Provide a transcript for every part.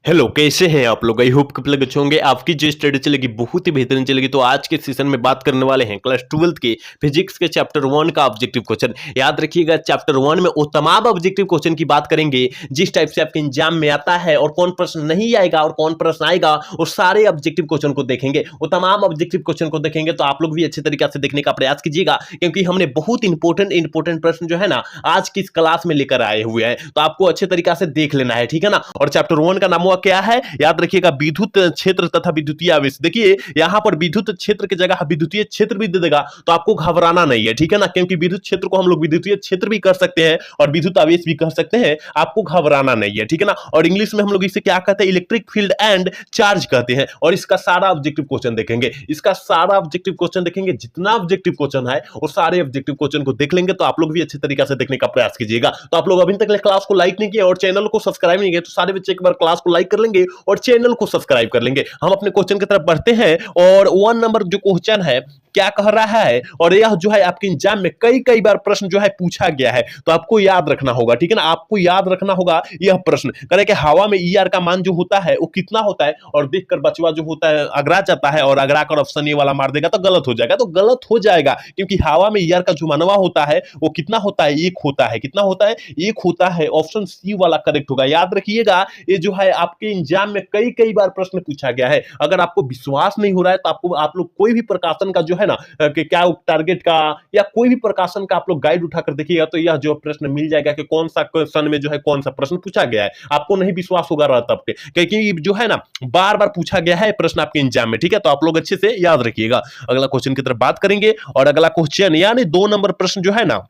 Hello, कैसे हैं आप लोग? आई होप कि अच्छे होंगे। आपकी जो स्टडी चलेगी बहुत ही बेहतरीन चलेगी। तो आज के सेशन में बात करने वाले हैं क्लास 12th के फिजिक्स के चैप्टर 1 का ऑब्जेक्टिव क्वेश्चन। याद रखिएगा, चैप्टर 1 में वो तमाम ऑब्जेक्टिव क्वेश्चन की बात करेंगे जिस टाइप से आपके एग्जाम में आता है, और कौन प्रश्न नहीं आएगा और कौन प्रश्न आएगा, वो सारे ऑब्जेक्टिव क्वेश्चन को देखेंगे। वो तमाम ऑब्जेक्टिव क्वेश्चन को देखेंगे तो आप लोग भी अच्छे तरीके से देखने का प्रयास कीजिएगा, क्योंकि हमने बहुत इंपॉर्टेंट प्रश्न जो है ना आज की इस क्लास में लेकर आए हुए हैं। तो आपको अच्छे तरीके से देख लेना है, ठीक है ना। और चैप्टर 1 का नाम हुआ क्या है, याद रखिएगा, विद्युत क्षेत्र तथा विद्युतीय आवेश। देखिए यहां पर विद्युत क्षेत्र की जगह विद्युतीय क्षेत्र भी दे देगा, तो आपको घबराना नहीं है, ठीक है ना, क्योंकि विद्युत क्षेत्र को हम लोग विद्युतीय क्षेत्र भी कर सकते हैं और विद्युत आवेश भी कह सकते हैं। आपको घबराना नहीं है, ठीक है ना। और इंग्लिश में हम लोग इसे क्या कहते हैं, इलेक्ट्रिक फील्ड एंड चार्ज कहते हैं। और इसका सारा ऑब्जेक्टिव क्वेश्चन देखेंगे, इसका सारा ऑब्जेक्टिव क्वेश्चन देखेंगे, जितना ऑब्जेक्टिव क्वेश्चन है वो सारे ऑब्जेक्टिव क्वेश्चन को देख लेंगे। तो आप लोग भी अच्छे तरीके से देखने का प्रयास कीजिएगा। तो आप लोग अभी तक क्लास को लाइक नहीं किया और चैनल को सब्सक्राइब नहीं किया, तो सारे बच्चे एक बार क्लास को लाइक कर लेंगे और चैनल को सब्सक्राइब कर लेंगे। हम अपने क्वेश्चन की तरफ बढ़ते हैं। और 1 नंबर जो क्वेश्चन है क्या कह रहा है, और यह जो है आपके एग्जाम में कई बार प्रश्न जो है पूछा गया है, तो आपको याद रखना होगा, ठीक है ना। आपको याद रखना होगा यह प्रश्न। कह कि हवा में ईआर का मान जो होता है वो कितना होता है, और देखकर बचवा जो होता है अगरा जाता है, और अगरा कर ऑप्शन ए वाला मार देगा तो गलत हो जाएगा। तो गलत हो जाएगा, क्योंकि हवा में ईआर का जो मानवा होता है वो कितना होता है, 1 होता है। कितना होता है, 1 होता है। ऑप्शन सी वाला करेक्ट होगा। याद रखिएगा, ये जो है आपके एग्जाम में कई बार प्रश्न पूछा गया है। अगर आपको विश्वास नहीं हो रहा है तो आप लोग कोई भी प्रकाशन का जो है ना कि क्या टारगेट का या कोई भी प्रकाशन का आप लोग गाइड उठाकर देखिएगा, तो यह जो प्रश्न मिल जाएगा कि कौन सा क्वेश्चन में जो है कौन सा प्रश्न पूछा गया है। आपको नहीं विश्वास होगा रहा तब पे, क्योंकि जो है ना बार पूछा गया है प्रश्न आपके एग्जाम में, ठीक है। तो आप लोग अच्छे से याद रखिएगा। अगला क्वेश्चन की तरफ बात करेंगे, और अगला क्वेश्चन यानी 2 नंबर प्रश्न जो है ना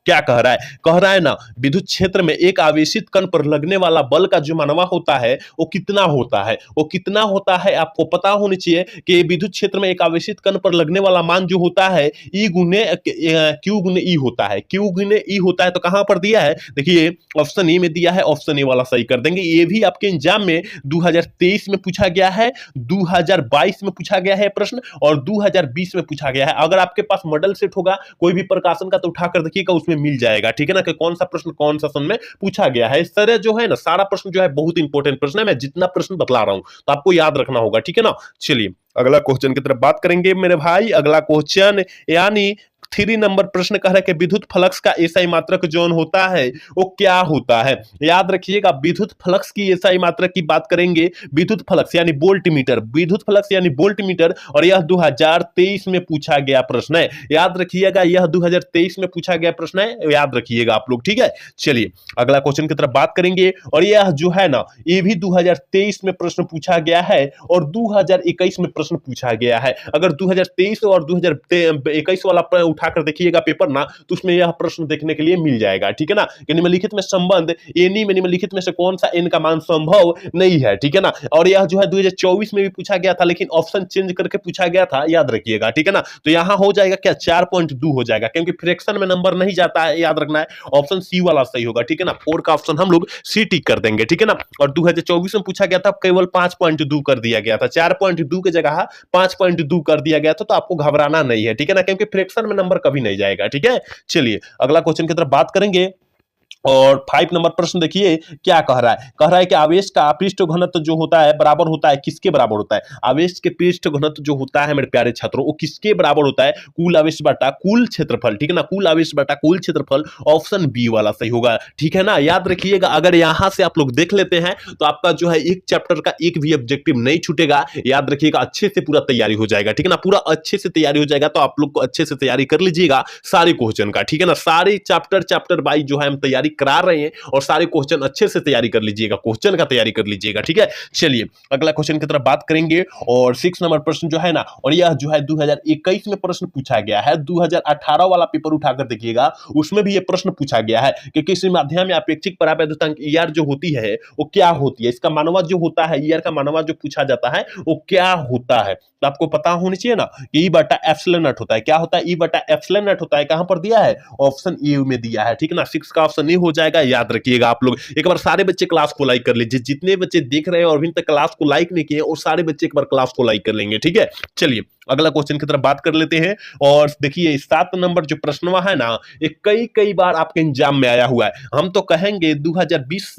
क्या कह रहा है ना, विद्युत क्षेत्र में एक आवेशित कण पर लगने वाला बल का जो मानवा होता है वो कितना होता है। वो कितना होता है आपको पता होनी चाहिए कि विद्युत क्षेत्र में एक आवेशित कण पर लगने वाला मान जो होता है ई गुने क्यू गुने ई होता है। क्यू गुने ई होता है। तो कहां पर दिया है, देखिए ऑप्शन ए में दिया है। ऑप्शन ए वाला सही कर देंगे। ये भी आपके एग्जाम में 2023 में पूछा गया है, 2022 में पूछा गया है प्रश्न, और 2020 में पूछा गया है। अगर आपके पास मॉडल सेट होगा कोई भी प्रकाशन का तो उठाकर देखिएगा, उसमें मिल जाएगा, ठीक है ना, कि कौन सा प्रश्न कौन सा सन में पूछा गया है। इस तरह जो है ना सारा प्रश्न जो है बहुत इंपॉर्टेंट प्रश्न है। मैं जितना प्रश्न बतला रहा हूं तो आपको याद रखना होगा, ठीक है ना। चलिए अगला क्वेश्चन की तरफ बात करेंगे मेरे भाई। अगला क्वेश्चन यानी 3 नंबर प्रश्न कह रहा है कि विद्युत फ्लक्स का एसआई मात्रक जोन होता है वो क्या होता है। याद रखिएगा, विद्युत फ्लक्स की एसआई मात्रक की बात करेंगे। विद्युत फ्लक्स यानी वोल्ट मीटर, विद्युत फ्लक्स यानी वोल्ट मीटर, और यह 2023 में पूछा गया प्रश्न है। याद रखिएगा, यह 2023 में पूछा गया प्रश्न है, याद रखिएगा आप लोग, ठीक है। चलिए अगला क्वेश्चन की तरफ बात करेंगे, और यह जो है ना ये भी 2023 में प्रश्न पूछा गया है और 2021 में प्रश्न पूछा गया है। अगर 2023 और 2021 वाला उठाकर देखिएगा पेपर ना, तो उसमें यह प्रश्न देखने के लिए मिल जाएगा, ठीक है ना, कि निम्नलिखित में संबंध एनी में निम्नलिखित में से कौन सा एन का मान संभव नहीं है, ठीक है ना। और यह जो है 2024 में भी पूछा गया था, लेकिन ऑप्शन चेंज करके पूछा गया था, याद रखिएगा, ठीक है ना। तो यहां हो जाएगा क्या, 4.2 हो जाएगा, क्योंकि फ्रैक्शन में नंबर नहीं जाता है, याद रखना है। ऑप्शन सी वाला सही होगा, ठीक है ना। 4 का ऑप्शन हम लोग सी टिक कर देंगे, ठीक है ना। और 2024 में पूछा गया था, केवल 5.2 कर दिया गया था, 4.2 की जगह 5.2 कर दिया गया था। तो आपको घबराना नहीं है, ठीक है ना, क्योंकि फ्रैक्शन में नंबर कभी नहीं जाएगा, ठीक है। चलिए अगला क्वेश्चन की तरफ बात करेंगे, और 5 नंबर प्रश्न देखिए क्या कह रहा है कि आवेश का पृष्ठ घनत्व जो होता है बराबर होता है किसके बराबर होता है। आवेश के पृष्ठ घनत्व जो होता है मेरे प्यारे छात्रों, वो किसके बराबर होता है, कुल आवेश बटा कुल क्षेत्रफल, ठीक है ना, कुल आवेश बटा कुल क्षेत्रफल। ऑप्शन बी वाला सही होगा, ठीक है ना। याद रखिएगा, अगर यहां से आप लोग देख लेते हैं तो आपका जो है एक चैप्टर का एक भी ऑब्जेक्टिव नहीं छूटेगा। याद रखिएगा, अच्छे से पूरा तैयारी हो जाएगा, ठीक है ना, पूरा अच्छे से तैयारी हो जाएगा। तो आप लोग को अच्छे से तैयारी कर लीजिएगा सारे क्वेश्चन का, ठीक है ना। सारे चैप्टर वाइज जो है हम तैयारी करा रहे हैं, और सारे क्वेश्चन अच्छे से तैयारी कर लीजिएगा, क्वेश्चन का तैयारी कर लीजिएगा, ठीक है। चलिए अगला क्वेश्चन की तरफ बात करेंगे, और 6 नंबर प्रश्न जो है ना, और यह जो है 2021 में प्रश्न पूछा गया है। 2018 वाला पेपर उठाकर देखिएगा, उसमें भी यह प्रश्न पूछा गया है कि किसी माध्यम में अपेक्षिक परावैद्युतांक ईआर जो होती है वो क्या होती है। इसका मानवा जो होता है, ईआर का मानवा जो पूछा जाता है वो क्या होता है। तो आपको पता होनी चाहिए ना कि ई बटा एप्सिलॉन नॉट होता है। क्या होता है, ई बटा एप्सिलॉन नॉट होता है। कहां पर दिया है, ऑप्शन ए में दिया है, ठीक है ना। 6 का ऑप्शन ए हो जाएगा, याद रखिएगा। आप लोग एक बार सारे बच्चे क्लास को लाइक कर लीजिए, जितने बच्चे देख रहे हैं और अभी तक क्लास को लाइक नहीं किए, और सारे बच्चे एक बार क्लास को लाइक कर लेंगे, ठीक है। चलिए अगला क्वेश्चन की तरफ बात कर लेते हैं। और देखिए 7 नंबर जो प्रश्नवा है ना, ये कई कई बार आपके एग्जाम में आया हुआ है। हम तो कहेंगे 2020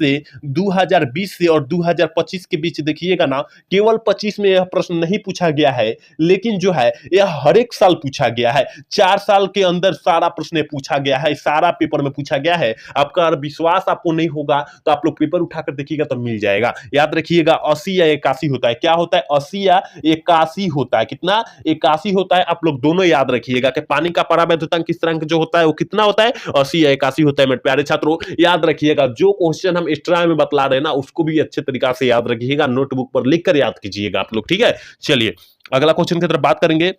से और 2025 के बीच देखिएगा ना, केवल 25 में यह प्रश्न नहीं पूछा गया है, लेकिन जो है यह हर एक साल पूछा गया है। 4 साल के अंदर सारा प्रश्न पूछा गया है, सारा पेपर में पूछा गया है। आपका अगर विश्वास आपको नहीं होगा तो आप लोग पेपर उठाकर देखिएगा तो मिल जाएगा। याद रखिएगा 80 या 81 होता है। क्या होता है? 80 या 81 होता है। कितना? 81 होता है। आप लोग दोनों याद रखिएगा कि पानी का परावैद्युतांक स्थिरांक जो होता है वो कितना होता है? 80 या 81 होता है। मेरे प्यारे छात्रों याद रखिएगा, जो क्वेश्चन हम एक्स्ट्रा में बतला रहे हैं ना, उसको भी अच्छे तरीका से याद रखिएगा, नोटबुक पर लिखकर याद कीजिएगा आप लोग, ठीक है। चलिए अगला क्वेश्चन की तरफ बात करेंगे।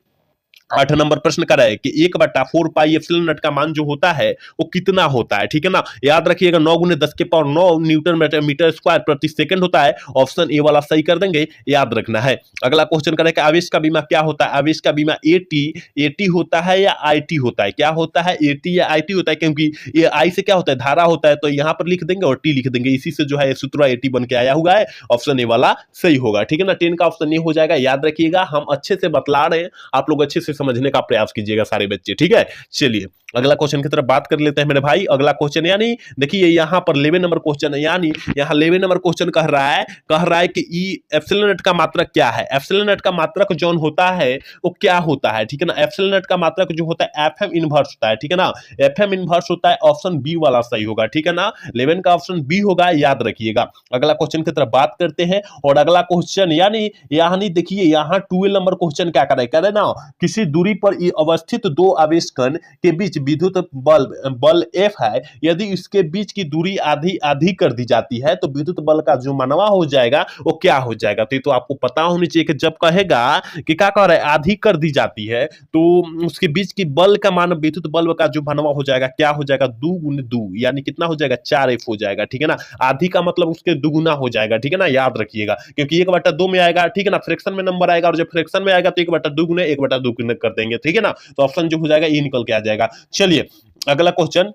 8 नंबर प्रश्न कर रहा है कि 1/4 पाई एप्सिलॉन नॉट का मान जो होता है वो कितना होता है, ठीक है ना। याद रखिएगा 9 × 10⁹ न्यूटन मीटर स्क्वायर प्रति सेकंड होता है। ऑप्शन ए वाला सही कर देंगे, याद रखना है। अगला क्वेश्चन कर रहा है कि आवेश का बीमा क्या होता है। आवेश का बीमा एटी होता है या आईटी होता है। क्या होता है? एटी या आईटी होता है, क्योंकि ये आई से क्या होता है? धारा होता है, तो यहां पर लिख देंगे और टी लिख देंगे। इसी से जो है सूत्र एटी बन के आया हुआ है। ऑप्शन ए वाला सही होगा, ठीक है ना। 10 का ऑप्शन ए हो जाएगा। याद रखिएगा हम अच्छे से बतला रहे हैं, आप लोग अच्छे से समझने का प्रयास कीजिएगा सारे बच्चे, ठीक है। चलिए अगला क्वेश्चन की तरफ बात कर लेते हैं मेरे भाई। अगला क्वेश्चन यानी देखिए यहां पर 11 नंबर क्वेश्चन है, यानी यहां 11 नंबर क्वेश्चन कह रहा है कि ई एप्सिलॉन नॉट का मात्रक क्या है। एप्सिलॉन नॉट का मात्रक जो होता है वो क्या होता है, ठीक है ना। एप्सिलॉन नॉट का मात्रक जो होता है एफएम इनवर्स होता है, ठीक है ना। एफएम इनवर्स होता है। ऑप्शन बी वाला सही होगा, ठीक है ना। 11 का ऑप्शन बी होगा, याद रखिएगा। अगला क्वेश्चन की तरफ बात करते हैं। और अगला क्वेश्चन यानी देखिए यहां 12 नंबर क्वेश्चन क्या कह रहे ना, किसी दूरी पर अवस्थित दो आवेश कण के बीच विद्युत बल F है। यदि इसके बीच की दूरी आधी आधी कर दी जाती है तो विद्युत बल का जो मानवा हो जाएगा वो क्या हो जाएगा। तो ये तो आपको पता होनी चाहिए कि जब कहेगा कि क्या कह रहा है, आधी कर दी जाती है, तो उसके बीच की बल का मान, विद्युत बल का जो मानवा हो जाएगा, क्या हो जाएगा? 2 × 2 यानी कितना हो जाएगा? 4F हो जाएगा, ठीक है ना। आधी का मतलब उसके दुगुना हो जाएगा, ठीक है ना। याद रखिएगा, क्योंकि 1/2 में आएगा, ठीक है ना। फ्रैक्शन में नंबर आएगा, और जब फ्रैक्शन में आएगा तो 1/2 गुने 1/2 कर देंगे, ठीक है ना। तो ऑप्शन जो हो जाएगा ये निकल के आ जाएगा। चलिए अगला क्वेश्चन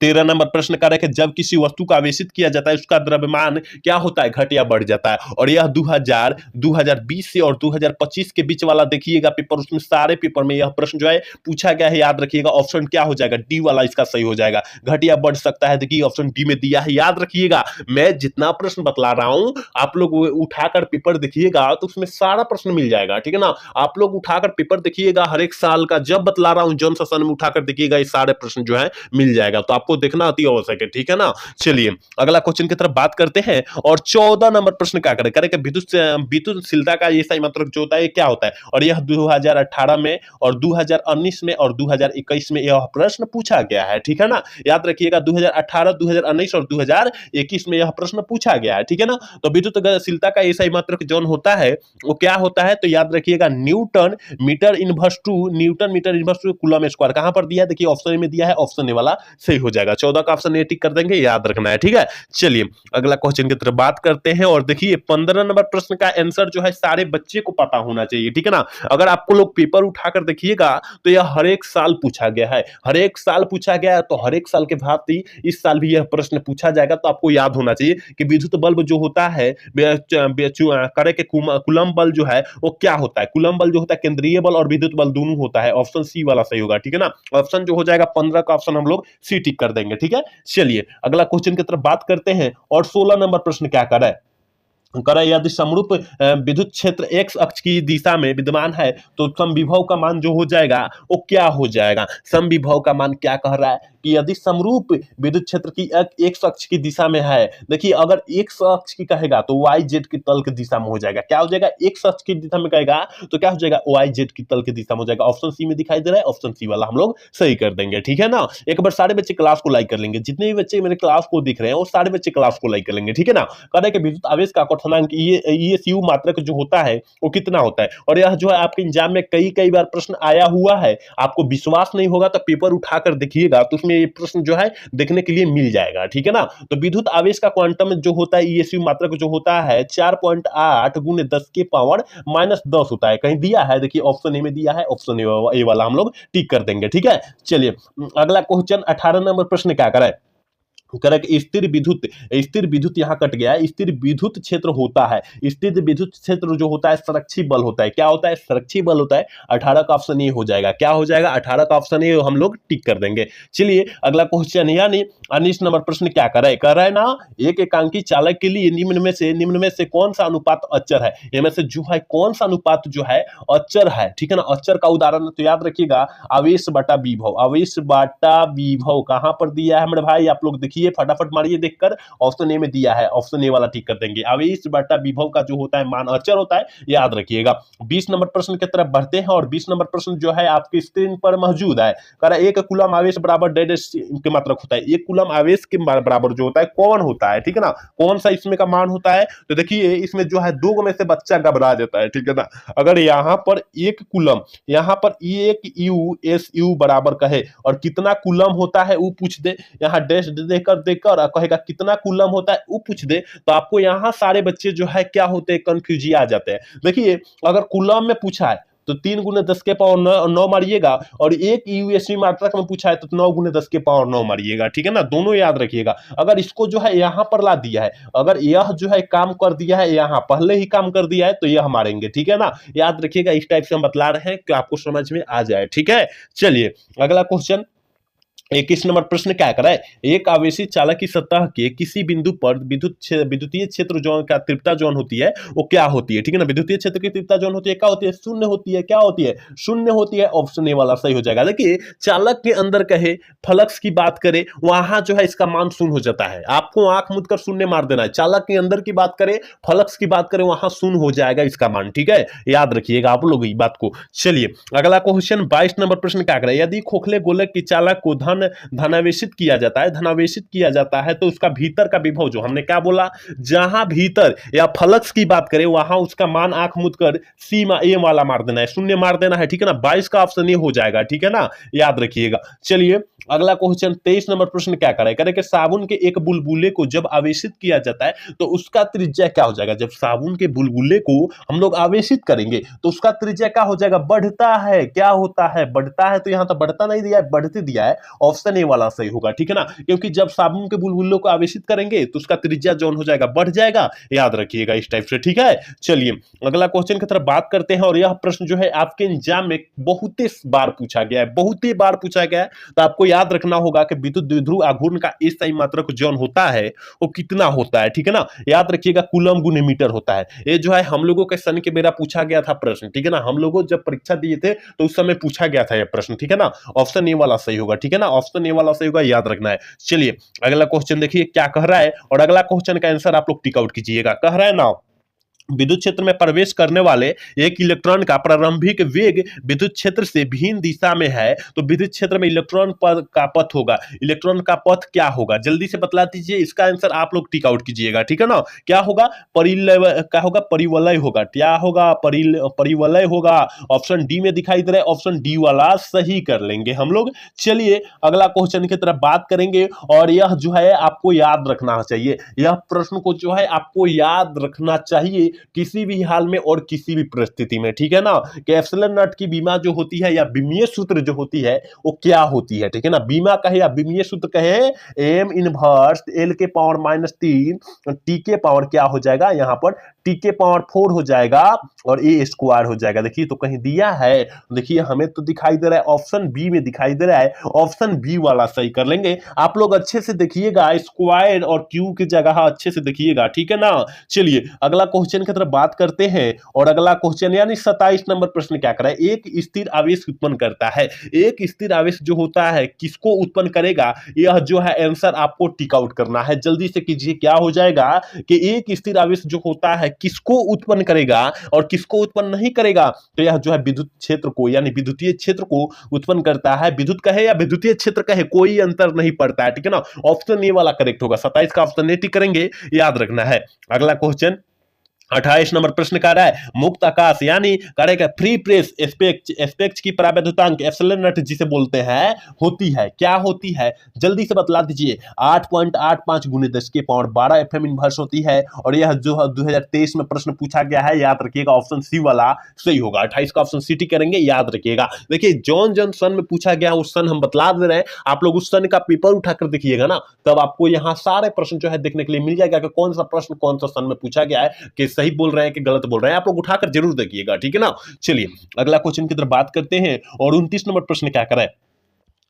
13 नंबर प्रश्न कर रहे हैं कि जब किसी वस्तु को आवेशित किया जाता है उसका द्रव्यमान क्या होता है? घट या बढ़ जाता है। और यह 2020 से और 2025 के बीच वाला देखिएगा पेपर, उसमें सारे पेपर में यह प्रश्न जो है पूछा गया है। याद रखिएगा ऑप्शन क्या हो जाएगा? डी वाला इसका सही हो जाएगा। घट या बढ़ सकता है, देखिए ऑप्शन डी में दिया है। याद रखिएगा मैं जितना प्रश्न बतला रहा हूं आप लोग उठाकर पेपर देखिएगा तो उसमें सारा प्रश्न मिल जाएगा, ठीक है ना। आप लोग उठाकर पेपर देखिएगा हर एक साल का, जब बतला रहा हूं जौन सेशन में उठाकर देखिएगा, ये सारे प्रश्न जो है मिल जाएगा। तो आपको देखना अति आवश्यक है, ठीक है ना। चलिए अगला क्वेश्चन की तरफ बात करते हैं। और 14 नंबर प्रश्न क्या करें कि विद्युतशीलता का ये सही मात्रक जो होता है क्या होता है। और यह 2018 में और 2019 में और 2021 में यह प्रश्न पूछा गया है, ठीक है ना। याद रखिएगा 2018, 2019 और 2021 में यह प्रश्न पूछा गया है, ठीक है ना। तो विद्युतशीलता का ये सही मात्रक जो होता है वो क्या होता है? तो याद रखिएगा newton metre inverse to coulomb square. कहां पर दिया है? देखिए ऑप्शन में दिया है, ऑप्शन ए वाला सही हो जाएगा। 14 का ऑप्शन ए टिक कर देंगे, याद रखना है, ठीक है। चलिए अगला क्वेश्चन की तरफ बात करते हैं। और देखिए 15 नंबर प्रश्न का आंसर जो है सारे बच्चे को पता होना चाहिए, ठीक है ना। अगर आपको लोग पेपर उठाकर देखिएगा तो यह हर एक साल पूछा गया है, हर एक साल पूछा गया है। तो हर एक साल के भांति इस साल भी यह प्रश्न पूछा जाएगा। तो आपको याद होना चाहिए कि विद्युत बल्ब जो होता है करे के कूलम बल जो है वो क्या होता है। कूलम बल जो होता है केंद्रीय बल और विद्युत बल दोनों होता है। ऑप्शन सी वाला सही होगा, ठीक है ना। ऑप्शन जो हो जाएगा 15 का ऑप्शन हम लोग सी टिक कर देंगे, ठीक है। चलिए अगला क्वेश्चन की तरफ बात करते हैं। और 16 नंबर प्रश्न क्या कर रहा है? यदि समरूप विद्युत क्षेत्र एक्स अक्ष की दिशा में विद्यमान है तो समविभव का मान जो हो जाएगा वो क्या हो जाएगा। समविभव का मान क्या कह रहा है कि यदि समरूप विद्युत क्षेत्र की एक्स अक्ष की दिशा में है, देखिए अगर एक्स अक्ष की कहेगा तो वाई जेड की तल की दिशा में हो जाएगा। क्या हो जाएगा? एक्स अक्ष की दिशा में कहेगा तो क्या हो जाएगा? वाई जेड की तल की दिशा में हो जाएगा। ऑप्शन सी में दिखाई दे रहा है, ऑप्शन सी वाला हम लोग सही कर देंगे, ठीक है ना। एक बार सारे बच्चे क्लास को लाइक कर लेंगे, जितने भी बच्चे मेरे क्लास को दिख रहे हैं वो सारे बच्चे क्लास को लाइक कर लेंगे, ठीक है ना। कह रहे कि विद्युत आवेश का कठोरांक ईएसयू मात्रक जो होता है वो कितना होता है। और यह जो है आपके एग्जाम में कई बार प्रश्न आया हुआ है। आपको विश्वास नहीं होगा तो पेपर उठाकर देखिएगा तो उसमें ये प्रश्न जो है देखने के लिए मिल जाएगा, ठीक है ना। तो विद्युत आवेश का क्वांटम जो होता है ईएसयू मात्रक जो होता है 4.8 × 10⁻⁻10 होता है। कहीं दिया है? देखिए ऑप्शन ए में दिया है, ऑप्शन ए वाला हम लोग टिक कर देंगे, ठीक है। चलिए अगला क्वेश्चन 18 नंबर प्रश्न क्या करें। करेक्ट। स्थिर विद्युत यहाँ कट गया है। स्थिर विद्युत क्षेत्र होता है, स्थिर विद्युत क्षेत्र जो होता है संरक्षी बल होता है। क्या होता है? संरक्षी बल होता है। 18 का ऑप्शन ए हो जाएगा। क्या हो जाएगा? 18 का ऑप्शन ए हम लोग टिक कर देंगे। चलिए अगला क्वेश्चन, यानी 19 नंबर प्रश्न क्या कह रहा है ना, एक एकांकी चालक के लिए निम्न में से कौन सा अनुपात अचर है? इनमें से जो है कौन सा अनुपात जो है अचर है, ठीक है ना। अचर का उदाहरण तो याद रखिएगा, आवेश बटा विभव। आवेश बटा विभव कहां पर दिया है मेरे भाई? आप लोग देखिए, फटाफट मारिए देखकर। ऑप्शन ए में दिया है, ऑप्शन ए वाला ठीक कर देंगे। आवेश बटा विभव का जो होता है मान अचर होता है, याद रखिएगा। 20 नंबर प्रश्न की तरफ बढ़ते हैं और 20 नंबर प्रश्न जो है आपकी स्क्रीन पर मौजूद है। कह रहा है 1 कूलम आवेश बराबर डेड के मात्रक होता है। 1 कूलम आवेश के बराबर जो होता है कौन होता है, ठीक है ना। कौन सा इसमें का मान होता है? तो देखिए इसमें जो है 2 में से बच्चा घबरा जाता है, ठीक है ना। अगर यहाँ पर 1 कूलम, यहाँ पर 1 यू एस यू बराबर कहे और कितना कूलम होता है वो पूछ दे, यहाँ डैश देकर कहेगा कितना कूलम होता है वो पूछ दे, तो आपको यहाँ सारे बच्चे जो है क्या होते हैं, कंफ्यूज आ जाते हैं। देखिए अगर कूलम में पूछा है तो 3 गुने 10 के पावर 9 मारिएगा, और 1 यूएसवी मात्रक में पूछा है तो 9 गुने 10 के पावर 9 मारिएगा, ठीक है ना। दोनों याद रखिएगा। अगर इसको जो है यहाँ पर ला दिया है, अगर यह जो है काम कर दिया है, यहाँ पहले ही काम कर दिया है, तो यह मारेंगे, ठीक है ना। याद रखिएगा, इस टाइप से हम बतला रहे हैं कि आपको समझ में आ जाए, ठीक है। चलिए अगला क्वेश्चन, 21 नंबर प्रश्न क्या कर रहा है? एक आवेशित चालक की सतह के किसी बिंदु पर विद्युतीय क्षेत्र जोन का तीव्रता जोन होती है, वो क्या होती है, ठीक है ना। विद्युतीय क्षेत्र की तीव्रता जोन होती है, क्या होती है? शून्य होती है। क्या होती है? शून्य होती है। ऑप्शन ए वाला सही हो जाएगा। देखिए चालक के अंदर कहे, फ्लक्स की बात करें, वहां जो है इसका मान शून्य हो जाता है। आपको आंख मूंद कर शून्य मार देना है। चालक के अंदर की बात करें, फ्लक्स की बात करें, वहां शून्य हो जाएगा इसका मान, ठीक है। याद रखिएगा आप लोग इस बात को। चलिए अगला क्वेश्चन, 22 नंबर प्रश्न क्या करे? यदि खोखले गोलक की चालक को धनावेशित किया जाता है तो उसका भीतर का विभव, जो हमने क्या बोला, जहां भीतर या फ्लक्स की बात करें वहां उसका मान आंख मूंद कर सी ए वाला मार देना है, शून्य मार देना है, ठीक है ना। 22 का ऑप्शन ये हो जाएगा, ठीक है ना, याद रखिएगा। चलिए अगला क्वेश्चन, 23 नंबर प्रश्न क्या करे कि साबुन के एक बुलबुले को जब आवेशित किया जाता है तो उसका त्रिज्या क्या हो जाएगा? जब साबुन के बुलबुले को हम लोग आवेशित करेंगे तो उसका त्रिज्या क्या हो जाएगा? बढ़ता है। क्या होता है? बढ़ता है। तो यहां तो बढ़ता नहीं दिया है, बढ़ते दिया है। ऑप्शन ए वाला सही होगा, ठीक है ना, क्योंकि जब साबुन के बुलबुलों को आवेशित करेंगे तो उसका त्रिज्या जोन हो जाएगा, बढ़ जाएगा। याद रखिएगा इस टाइप से, ठीक है। चलिए अगला क्वेश्चन की तरफ बात करते हैं, और यह प्रश्न जो है आपके एग्जाम में बहुत ही बार पूछा गया है, तो आपको याद रखना होगा कि विद्युत द्विध्रुव आघूर्ण का SI मात्रक जोन होता है वो कितना होता है, ठीक है ना। याद रखिएगा कूलम गुने मीटर होता है। ये जो है हम लोगों के सन के मेरा पूछा गया था प्रश्न, ठीक है ना। हम लोगों जब परीक्षा दिए थे तो उस समय पूछा गया था यह प्रश्न, ठीक है ना। ऑप्शन ए वाला सही होगा, ठीक है ना, ऑप्शन ए वाला सही होगा, याद रखना है। चलिए अगला क्वेश्चन देखिए क्या कह रहा है, और अगला क्वेश्चन का आंसर आप लोग टिक आउट कीजिएगा। कह रहा है ना, विद्युत क्षेत्र में प्रवेश करने वाले एक इलेक्ट्रॉन का प्रारंभिक वेग विद्युत क्षेत्र से भिन्न दिशा में है, तो विद्युत क्षेत्र में इलेक्ट्रॉन का पथ होगा, इलेक्ट्रॉन का पथ क्या होगा? जल्दी से बतला दीजिए, इसका आंसर आप लोग टिक आउट कीजिएगा, ठीक है ना। क्या होगा? परिवलय होगा। क्या होगा? परिवलय होगा। ऑप्शन डी में दिखाई दे रहा है, ऑप्शन डी वाला सही कर लेंगे हम लोग। चलिए अगला क्वेश्चन की तरफ बात करेंगे, और यह जो है आपको याद रखना चाहिए, यह प्रश्न को जो है आपको याद रखना चाहिए किसी भी हाल में और किसी भी परिस्थिति में, ठीक है ना। कि एप्सिलॉन नॉट की बीमा जो होती है या बीमीय सूत्र जो होती है वो क्या होती है, ठीक है ना। बीमा कहे या बीमीय सूत्र कहे, एम इनवर्स एल के पावर -3 टी के पावर क्या हो जाएगा, यहाँ पर टी के पावर 4 हो जाएगा और ए स्क्वायर हो जाएगा। देखिए तो कहीं दिया है, देखिए हमें तो दिखाई दे रहा है ऑप्शन बी में दिखाई दे रहा है, ऑप्शन बी वाला सही कर लेंगे। आप लोग अच्छे से देखिएगा, स्क्वायर और क्यू की जगह अच्छे से देखिएगा, ठीक है ना। चलिए अगला क्वेश्चन की तरफ बात करते हैं, और अगला क्वेश्चन यानी 27 नंबर प्रश्न क्या कर रहा है? एक स्थिर आवेश उत्पन्न करता है। एक स्थिर आवेश जो होता है किसको उत्पन्न करेगा? यह जो है आंसर आपको टिक आउट करना है, जल्दी से कीजिए। क्या हो जाएगा कि एक स्थिर आवेश जो होता है किसको उत्पन्न करेगा और किसको उत्पन्न नहीं करेगा? तो यह जो है विद्युत क्षेत्र को यानी विद्युतीय क्षेत्र को उत्पन्न करता है। विद्युत कहे या विद्युतीय क्षेत्र कहे कोई अंतर नहीं पड़ता है, ठीक है ना। ऑप्शन ए वाला करेक्ट होगा, 27 का ऑप्शन ए टिक करेंगे, याद रखना है। अगला क्वेश्चन 28 नंबर प्रश्न कह रहा है मुक्त आकाश यानी करेगा फ्री प्रेस स्पेक्स की परावैद्युतांक एप्सिलॉन नॉट जिसे बोलते हैं होती है, क्या होती है जल्दी से बतला दीजिए। 8.85 गुने 10 के पावर 12 एफएम इनवर्स होती है और यह जो 2023 में प्रश्न पूछा गया है, याद रखिएगा ऑप्शन सी वाला सही होगा। 28 का ऑप्शन सी करेंगे, याद रखिएगा। देखिए जॉन सन में पूछा गया उस सन हम बतला दे रहे हैं, आप लोग उस सन का पेपर उठाकर देखिएगा ना, तब आपको यहाँ सारे प्रश्न जो है देखने के लिए मिल जाएगा कि कौन सा प्रश्न कौन सा सन में पूछा गया है, कि सही बोल रहे हैं कि गलत बोल रहे हैं, आप लोग उठाकर जरूर देखिएगा, ठीक है ना। चलिए अगला क्वेश्चन की तरफ बात करते हैं और 29 नंबर प्रश्न क्या करें,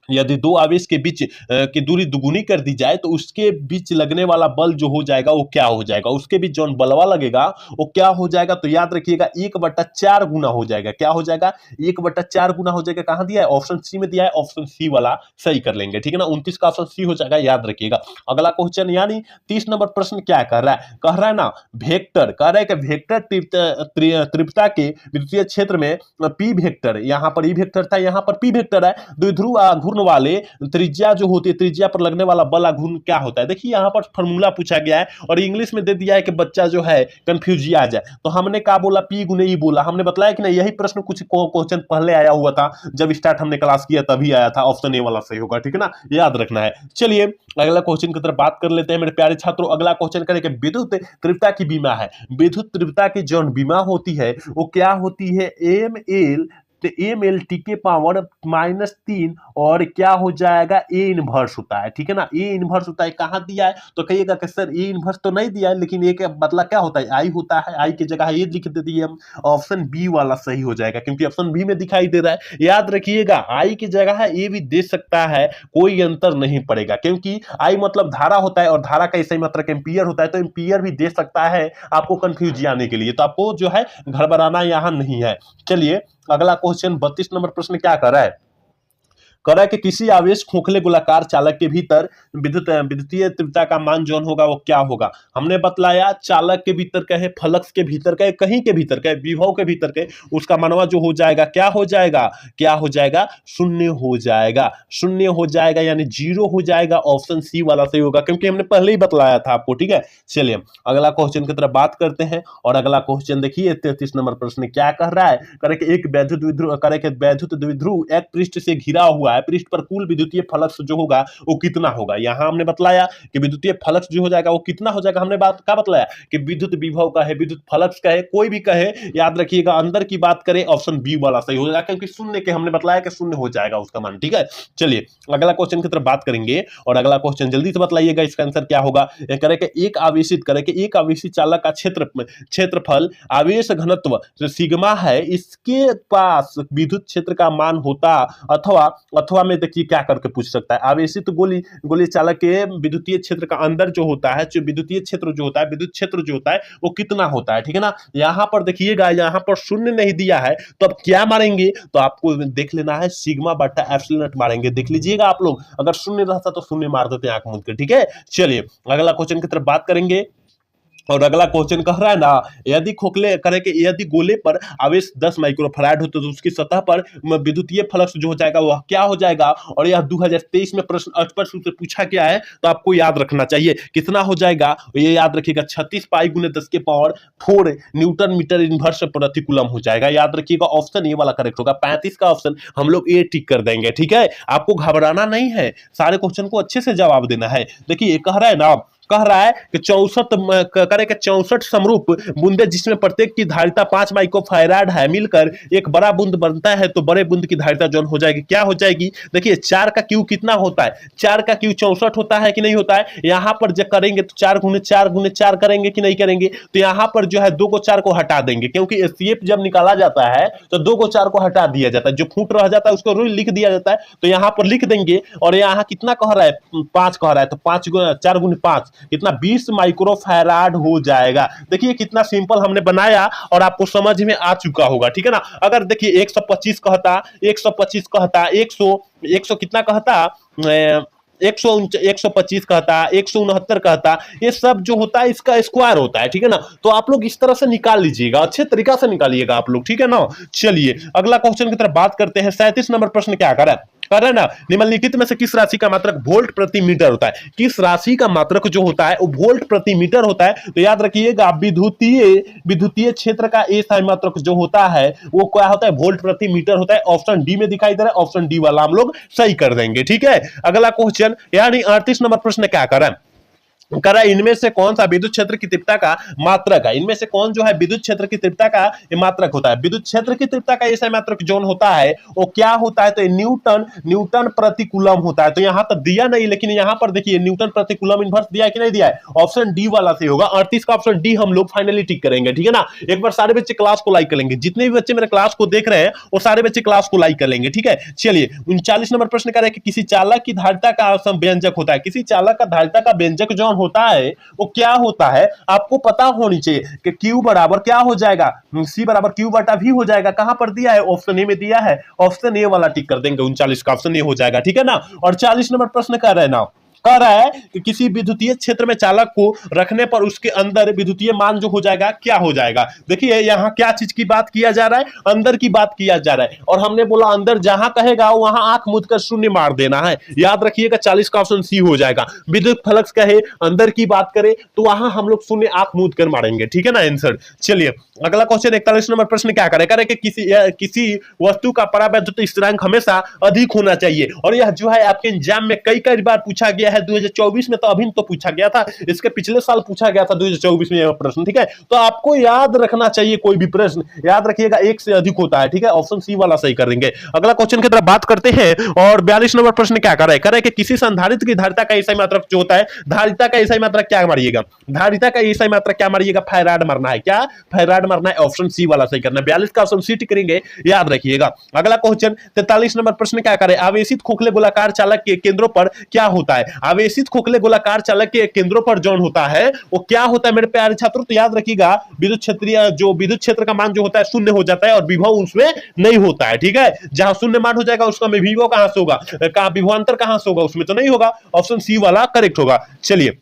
यदि दो आवेश के बीच की दूरी दुगुनी कर दी जाए तो उसके बीच लगने वाला बल जो हो जाएगा वो क्या हो जाएगा, उसके बीच जो बलवा लगेगा वो क्या हो जाएगा, तो याद रखिएगा 1/4 गुना हो जाएगा। क्या हो जाएगा, 1/4 गुना हो जाएगा। कहां दिया है, ऑप्शन सी में दिया है, ऑप्शन सी वाला सही कर लेंगे, ठीक है ना। 29 का ऑप्शन सी हो जाएगा, याद रखिएगा। अगला क्वेश्चन यानी 30 नंबर प्रश्न क्या कर रहा है, कह रहा है ना वेक्टर, कह रहा है कि वेक्टर तीव्रता के विद्युतीय क्षेत्र में पी वेक्टर, यहां पर ई वेक्टर था, यहां पर पी वेक्टर है, द्विध्रुव आघूर्ण वाले त्रिज्या जो होती है, त्रिज्या पर लगने वाला बल आघूर्ण क्या होता है। देखिए यहां पर फार्मूला पूछा गया है और इंग्लिश में दे दिया है कि बच्चा जो है कंफ्यूज आ जाए, तो हमने क्या बोला, पी गुने ई बोला। हमने बताया कि नहीं, यही प्रश्न कुछ क्वेश्चन पहले आया हुआ था, जब स्टार्ट हमने क्लास किया तभी आया था, ऑप्शन ए वाला सही होगा, ठीक है ना, याद रखना है। चलिए अगला क्वेश्चन की तरफ बात कर लेते हैं मेरे प्यारे छात्रों। अगला क्वेश्चन करें कि विद्युत तीव्रता की बीमा है, विद्युत तीव्रता की जो बीमा होती है वो क्या होती है, ML के पावर -3 और क्या हो जाएगा, ए इनवर्स होता है, ठीक है ना, ए इनवर्स होता है। कहां दिया है, तो कहिएगा कि सर ए इनवर्स तो नहीं दिया है, लेकिन एक मतलब क्या होता है, आई होता है, आई की जगह ये लिख देते हैं हम, ऑप्शन बी वाला सही हो जाएगा, क्योंकि ऑप्शन बी में दिखाई दे रहा है। याद रखिएगा आई की जगह है ए भी दे सकता है, कोई अंतर नहीं पड़ेगा, क्योंकि आई मतलब धारा होता है और धारा का ऐसा ही मतलब एम्पियर होता है, तो एम्पियर भी दे सकता है आपको कंफ्यूज आने के लिए, तो आपको जो है घबराना यहां नहीं है। चलिए अगला क्वेश्चन 32 नंबर प्रश्न क्या कर रहा है, कह रहा है कि किसी आवेश खोखले गोलाकार चालक के भीतर विद्युतीय तीव्रता का मान जो होगा वो क्या होगा। हमने बतलाया चालक के भीतर कहे, फ्लक्स के भीतर कहे, कहीं के भीतर कहे, विभव के भीतर कहे, उसका मानवा जो हो जाएगा क्या हो जाएगा, क्या हो जाएगा, शून्य हो जाएगा, शून्य हो जाएगा यानी 0 हो जाएगा। ऑप्शन सी वाला सही होगा, क्योंकि हमने पहले ही बतलाया था आपको, ठीक है। चलिए अगला क्वेश्चन की तरफ बात करते हैं और अगला क्वेश्चन देखिए 33 नंबर प्रश्न क्या कह रहा है, करे कि एक वैद्युत द्विध्रुव एक पृष्ठ से घिरा हुआ है, पृष्ठ पर कुल विद्युतीय फ्लक्स जो होगा वो कितना होगा। यहां हमने बतलाया कि विद्युतीय फ्लक्स जो हो जाएगा वो कितना हो जाएगा, हमने बात क्या बतलाया कि विद्युत विभव का है, विद्युत फ्लक्स का है, कोई भी कहे, याद रखिएगा अंदर की बात करें ऑप्शन बी वाला सही हो जाएगा, क्योंकि शून्य के हमने बतलाया कि शून्य हो जाएगा उसका मान, ठीक है। चलिए अगला क्वेश्चन की तरफ बात करेंगे और अगला क्वेश्चन जल्दी से बतलाइएगा इसका आंसर क्या होगा। एक आवेशित चालक का क्षेत्रफल आवेश घनत्व जो सिग्मा है इसके पास विद्युत क्षेत्र का मान होता, अथवा में देखिए क्या करके पूछ सकता है, आवेशित गोली चालक के विद्युतीय क्षेत्र का अंदर जो होता है, जो विद्युतीय क्षेत्र जो होता है, विद्युत क्षेत्र जो होता है वो कितना होता है, ठीक है ना। यहां पर देखिएगा, यहां पर शून्य नहीं दिया है, तो अब क्या मारेंगे, तो आपको देख लेना है सिग्मा बटा एप्सिलॉन नॉट मारेंगे, देख लीजिएगा आप लोग, अगर शून्य रहता तो शून्य मार देते आंख मूंद के, ठीक है। चलिए अगला क्वेश्चन की तरफ बात करेंगे और अगला क्वेश्चन कह रहा है ना, यदि खोखले करे कि यदि गोले पर आवेश 10 माइक्रोफैराड हो तो उसकी सतह पर विद्युतीय फ्लक्स जो हो जाएगा वह क्या हो जाएगा, और यह 2023 में प्रश्न स्पष्ट रूप से पूछा गया है, तो आपको याद रखना चाहिए कितना हो जाएगा, ये याद रखिएगा 36 पाई गुने 10 के पावर 4 न्यूटन मीटर इनवर्स प्रति कूलम हो जाएगा। याद रखिएगा ऑप्शन ए वाला करेक्ट होगा, 35 का ऑप्शन हम लोग ए टिक कर देंगे, ठीक है। आपको घबराना नहीं है, सारे क्वेश्चन को अच्छे से जवाब देना है। देखिए कह रहा है ना, कह रहा है कि 64 समरूप बूंदे जिसमें प्रत्येक की धारिता 5 माइक्रोफैराड है मिलकर एक बड़ा बूंद बनता है, तो बड़े बूंद की धारिता जो हो जाएगी क्या हो जाएगी। देखिए 4 का क्यू कितना होता है, 4 का क्यू 64 होता है कि नहीं होता है। यहां पर जब करेंगे तो 4 गुने 4 करेंगे कि नहीं करेंगे, तो यहां पर जो है 2 को 4 को हटा देंगे, क्योंकि एचसीएफ जब निकाला जाता है तो 2 को 4 को हटा दिया जाता है, जो फूट रह जाता है उसको लिख दिया जाता है, तो यहां पर लिख देंगे। और यहां कितना कह रहा है, 5 कह रहा है, तो 4 गुने 5 कितना 20 माइक्रोफैराड हो जाएगा। देखिए कितना सिंपल हमने बनाया और आपको समझ में आ चुका होगा, ठीक है ना। अगर देखिए 125 कहता 100 कितना कहता 125 कहता 169 कहता, ये सब जो होता है इसका स्क्वायर होता है, ठीक है ना। तो आप लोग इस तरह से निकाल लीजिएगा, अच्छे तरीका से निकालिएगा आप लोग, ठीक है ना। चलिए अगला क्वेश्चन की तरफ बात करते हैं। 37 नंबर प्रश्न क्या कर रहा है, कर है ना। निम्नलिखित में से किस राशि का मात्रक वोल्ट प्रति मीटर होता है? किस राशि का मात्रक जो होता है वो वोल्ट प्रति मीटर होता है? तो याद रखिएगा विद्युतीय क्षेत्र का SI मात्रक जो होता है वो क्या होता है? वोल्ट प्रति मीटर होता है। ऑप्शन डी में दिखाई दे रहा है, ऑप्शन डी वाला हम लोग सही कर देंगे। ठीक है, अगला क्वेश्चन यानी 38 नंबर प्रश्न क्या कर रहा है? करा इनमें से कौन सा विद्युत क्षेत्र की तीव्रता का मात्रक है? इनमें से कौन जो है विद्युत क्षेत्र की तीव्रता का मात्रक होता है? विद्युत क्षेत्र की तीव्रता का ऐसा मात्रक जोन होता है वो क्या होता है? तो न्यूटन प्रति कूलम होता है। तो यहां तक दिया नहीं, लेकिन यहां पर देखिए न्यूटन प्रति कूलम इनवर्स दिया है कि नहीं दिया है? ऑप्शन डी वाला से होगा। 38 का ऑप्शन डी हम लोग फाइनली टिक करेंगे। ठीक है ना, एक बार सारे बच्चे क्लास को लाइक कर लेंगे, जितने भी बच्चे मेरे क्लास को देख रहे हैं वो सारे बच्चे क्लास को लाइक कर लेंगे। ठीक है, चलिए 39 नंबर प्रश्न कह रहे हैं कि किसी चालक की धारिता का व्यंजक होता है। किसी चालक का धारिता का व्यंजक जो होता है वो क्या होता है? आपको पता होनी चाहिए कि Q बराबर क्या हो जाएगा? C बराबर Q बटा V हो जाएगा। कहां पर दिया है? ऑप्शन ए में दिया है। ऑप्शन ए वाला टिक कर देंगे, 39 का ऑप्शन ए हो जाएगा। ठीक है ना, और 40 नंबर प्रश्न कर रहे हैं ना, कह रहा है कि किसी विद्युतीय क्षेत्र में चालक को रखने पर उसके अंदर विद्युतीय मान जो हो जाएगा क्या हो जाएगा? देखिए यहां क्या चीज की बात किया जा रहा है? अंदर की बात किया जा रहा है, और हमने बोला अंदर जहां कहेगा वहां आंख मूंद कर शून्य मार देना है। याद रखिएगा 40 का ऑप्शन सी हो जाएगा। विद्युत फ्लक्स कहे अंदर की बात करें तो वहां हम लोग शून्य आंख मूंद कर मारेंगे। ठीक है ना आंसर। चलिए अगला क्वेश्चन 41 नंबर प्रश्न क्या करे कि किसी वस्तु का परावैद्युत स्थिरांक हमेशा अधिक होना चाहिए, और यह जो है आपके एग्जाम में कई बार पूछा गया है। 2024 में तो अभी तो पूछा गया था, इसके पिछले साल पूछा गया था 2024 में यह प्रश्न। ठीक है, तो आपको याद रखना चाहिए, कोई भी प्रश्न याद रखिएगा एक से अधिक होता है। ठीक है, ऑप्शन सी वाला सही कर देंगे। अगला क्वेश्चन की तरफ बात करते हैं, और 42 नंबर प्रश्न क्या कर रहा है कि किसी संधारित्र की धारिता का एसआई मात्रक जो होता है, धारिता का एसआई मात्रक क्या मारिएगा? धारिता का एसआई मात्रक क्या मारिएगा? फैराड मारना है। क्या? फैराड मारना है। ऑप्शन सी वाला सही करना है। 42 का ऑप्शन सी टिक करेंगे, याद रखिएगा। अगला क्वेश्चन 43 नंबर प्रश्न क्या करे? आवेशित खोखले गोलाकार चालक के केंद्रों पर क्या होता है? आवेशित खोखले गोलाकार चालक के केंद्रों पर जोन होता है वो क्या होता है मेरे प्यारे छात्रों? तो याद रखिएगा विद्युत क्षेत्र का मान जो होता है शून्य हो जाता है और विभव उसमें नहीं होता है। ठीक है, जहां शून्य मान हो जाएगा उसका में विभव कहां से होगा? विभवांतर कहां से होगा? उसमें तो नहीं होगा। ऑप्शन सी वाला करेक्ट होगा। चलिए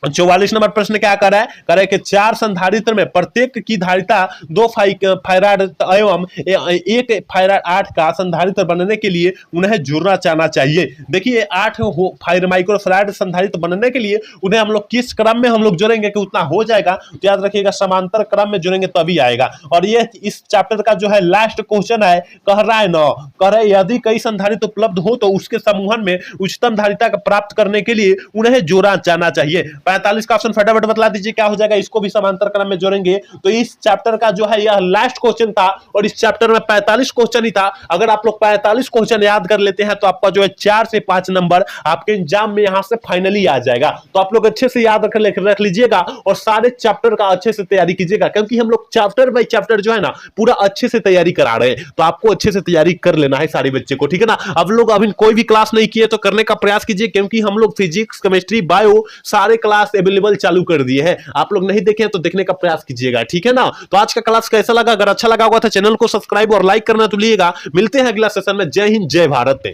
44 नंबर प्रश्न क्या कर रहा है कि चार संधारित्र में प्रत्येक की धारिता 2 फैराड एवं 1 फैराड 8 का संधारित्र बनने के लिए उन्हें जुड़ना चाहना चाहिए। देखिए 8 माइक्रोफैराड संधारित्र बनने के लिए उन्हें हम लोग किस क्रम में हम लोग जोड़ेंगे कि उतना हो जाएगा? तो याद रखिएगा समांतर क्रम में जोड़ेंगे तभी आएगा। और ये इस चैप्टर का जो है लास्ट क्वेश्चन है, कह रहा है ना, कह रहा है यदि कई संधारित्र उपलब्ध हो तो उसके समूहन में उच्चतम धारिता प्राप्त करने के लिए उन्हें जोड़ा जाना चाहिए। 45 का ऑप्शन फटाफट बतला दीजिए क्या हो जाएगा? इसको भी समांतर क्रम में जोड़ेंगे। तो इस चैप्टर का जो है यह लास्ट क्वेश्चन था, और इस चैप्टर में 45 क्वेश्चन ही था। अगर आप लोग 45 क्वेश्चन याद कर लेते हैं तो आपका जो है 4 से 5 नंबर आपके एग्जाम में यहां से फाइनली आ जाएगा। तो आप लोग अच्छे से याद रख लीजिएगा और सारे चैप्टर का अच्छे से तैयारी कीजिएगा, क्योंकि हम लोग चैप्टर बाय चैप्टर जो है ना पूरा अच्छे से तैयारी करा रहे हैं। तो आपको अच्छे से तैयारी कर लेना है सारे बच्चे को। ठीक है ना, अब लोग अभी कोई भी क्लास नहीं किए तो करने का प्रयास कीजिए, क्योंकि हम लोग फिजिक्स, केमिस्ट्री, बायो सारे क्लास अवेलेबल चालू कर दिए हैं। आप लोग नहीं देखे तो देखने का प्रयास कीजिएगा। ठीक है ना, तो आज का क्लास कैसा लगा? अगर अच्छा लगा होगा तो चैनल को सब्सक्राइब और लाइक करना तो भूलिएगा। मिलते हैं अगला सेशन में। जय हिंद, जय भारत।